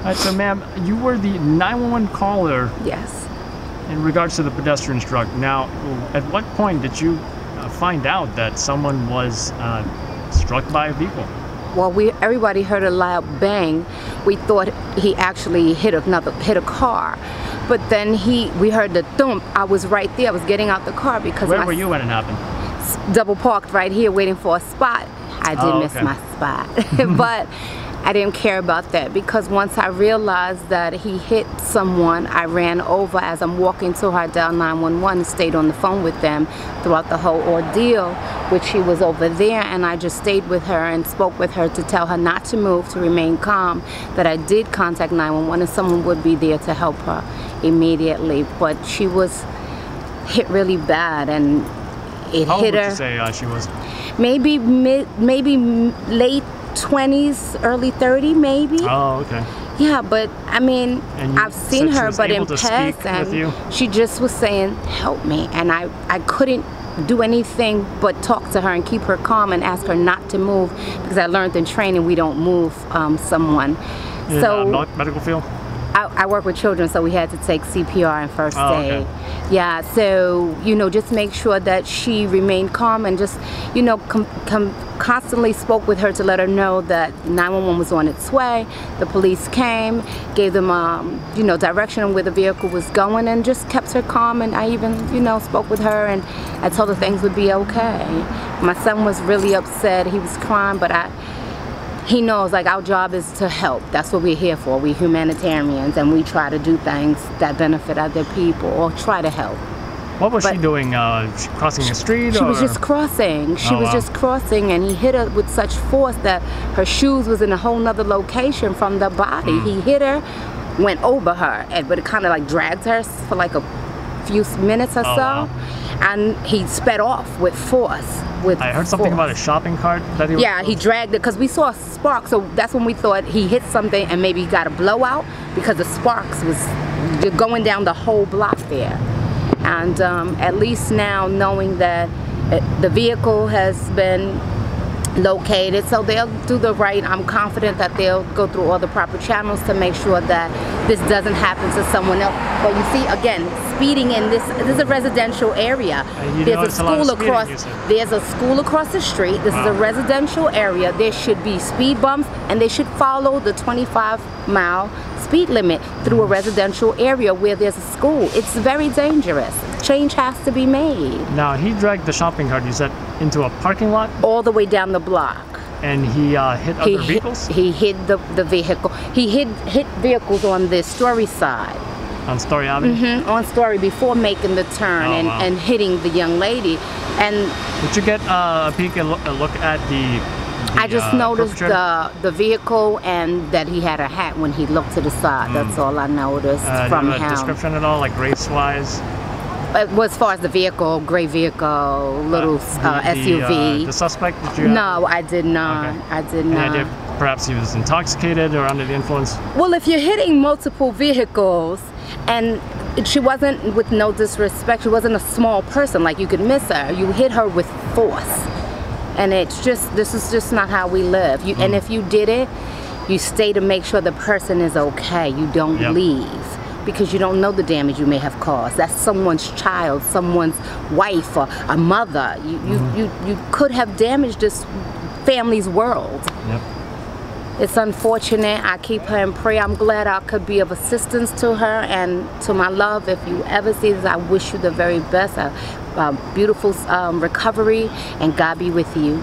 right, so ma'am, you were the 911 caller. Yes. In regards to the pedestrian struck. Now, at what point did you find out that someone was struck by a vehicle? Well, everybody heard a loud bang. We thought he actually hit a car, but then we heard the thump. I was right there. I was getting out the car because where were you when it happened? Double parked right here, waiting for a spot. I did miss my spot, but I didn't care about that because once I realized that he hit someone, I ran over as I'm walking to her, dial 911, and stayed on the phone with them throughout the whole ordeal, which she was over there, and I just stayed with her and spoke with her to tell her not to move, to remain calm, that I did contact 911 and someone would be there to help her immediately. But she was hit really bad, and it How hit her. How old would you say she was? Maybe late 20s, early 30, maybe. Oh, okay. Yeah, but I mean, I've seen her, but in past, and she just was saying, "Help me," and I couldn't do anything but talk to her and keep her calm and ask her not to move because I learned in training we don't move someone. In so medical field. I work with children, so we had to take CPR and first aid. Okay. Yeah, so, you know, just make sure that she remained calm and just, you know, constantly spoke with her to let her know that 911 was on its way. The police came, gave them, you know, direction on where the vehicle was going, and just kept her calm. And I even, you know, spoke with her and I told her things would be okay. My son was really upset. He was crying, but he knows, like, our job is to help. That's what we're here for. We're humanitarians, and we try to do things that benefit other people or try to help. What was she doing? Crossing the street? She was just crossing. She was just crossing, and he hit her with such force that her shoes was in a whole nother location from the body. He hit her, went over her, but it kind of like dragged her for like a few minutes or so. Wow. And he sped off with force. I heard something about a shopping cart that he was he dragged it because we saw a spark, so that's when we thought he hit something and maybe he got a blowout because the sparks was going down the whole block there. And at least now knowing that the vehicle has been located, so they'll do the right. I'm confident that they'll go through all the proper channels to make sure that this doesn't happen to someone else. But you see, again, speeding in this is a residential area. There's a school across. There's a school across the street. This is a residential area. There should be speed bumps, and they should follow the 25-mile speed limit through a residential area where there's a school. It's very dangerous. Change has to be made. Now, he dragged the shopping cart, you said, into a parking lot? All the way down the block. And he hit other vehicles? He hit the vehicle. He hit vehicles on the Story side. On Story Ave? On Story before making the turn and hitting the young lady. And did you get a peek and look at the I just noticed the vehicle and that he had a hat when he looked to the side. That's all I noticed from him. Description at all, like race-wise? As far as the vehicle, gray vehicle, little SUV. The suspect, did you have? No, I did not. Okay. I did not. Any idea perhaps he was intoxicated or under the influence? Well, if you're hitting multiple vehicles, and she wasn't, with no disrespect, she wasn't a small person, like you could miss her. You hit her with force. And it's just, this is just not how we live. And if you did it, you stay to make sure the person is okay. You don't leave. Because you don't know the damage you may have caused. That's someone's child, someone's wife, or a mother. You could have damaged this family's world. Yep. It's unfortunate. I keep her in prayer. I'm glad I could be of assistance to her and to my love. If you ever see this, I wish you the very best. A beautiful recovery, and God be with you.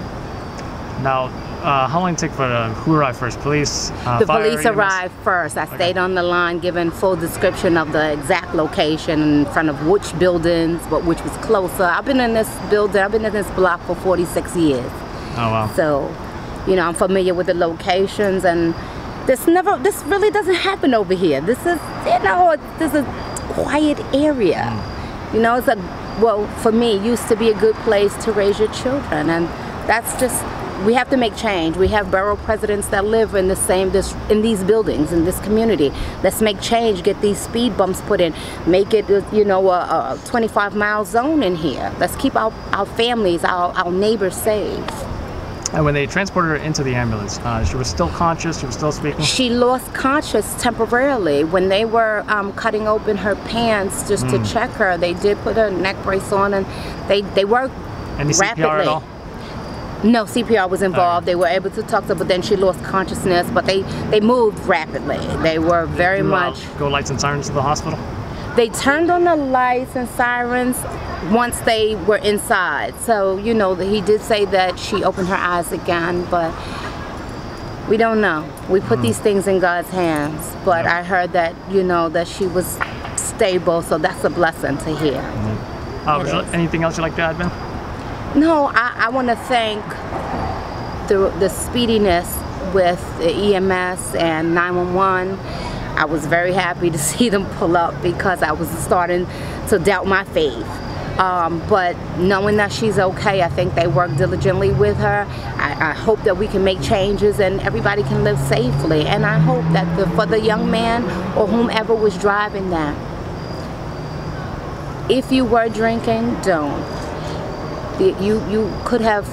Now, how long did it take for who arrived first? Police? The police arrived first. I stayed on the line giving full description of the exact location in front of which buildings, but which was closer. I've been in this building, I've been in this block for 46 years. Oh, wow. So, you know, I'm familiar with the locations, and this really doesn't happen over here. This is, you know, this is a quiet area. You know, it's well, for me, it used to be a good place to raise your children, and that's just, we have to make change. We have borough presidents that live in in these buildings, in this community. Let's make change, get these speed bumps put in, make it, you know, a 25-mile zone in here. Let's keep our families, our neighbors safe. And when they transported her into the ambulance, she was still conscious, she was still speaking? She lost conscious temporarily. When they were cutting open her pants just to check her, they did put a neck brace on, and they worked Any rapidly. CPR at all? No, CPR was involved. They were able to talk to her, but then she lost consciousness, but they moved rapidly. They were very much... Go lights and sirens to the hospital? They turned on the lights and sirens once they were inside. So, you know, he did say that she opened her eyes again, but we don't know. We put these things in God's hands, but I heard that, you know, that she was stable, so that's a blessing to hear. Anything else you'd like to add, Ben? No, I want to thank the speediness with the EMS and 911. I was very happy to see them pull up because I was starting to doubt my faith. But knowing that she's okay, I think they work diligently with her. I hope that we can make changes and everybody can live safely. And I hope that for the young man or whomever was driving that, if you were drinking, don't. You could have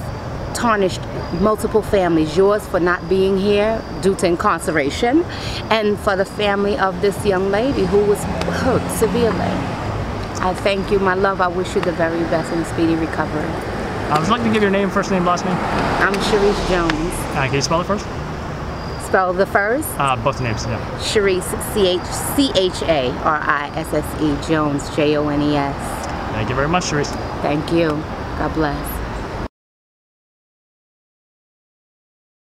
tarnished multiple families, yours for not being here due to incarceration, and for the family of this young lady who was hurt severely. I thank you, my love. I wish you the very best and speedy recovery. I would like to give your name, first name, last name. I'm Sharice Jones. Can you spell it first? Spell the first? Both names, yeah. Sharice, C-H-A-R-I-S-S-E, Jones, J-O-N-E-S. Thank you very much, Sharice. Thank you. God bless.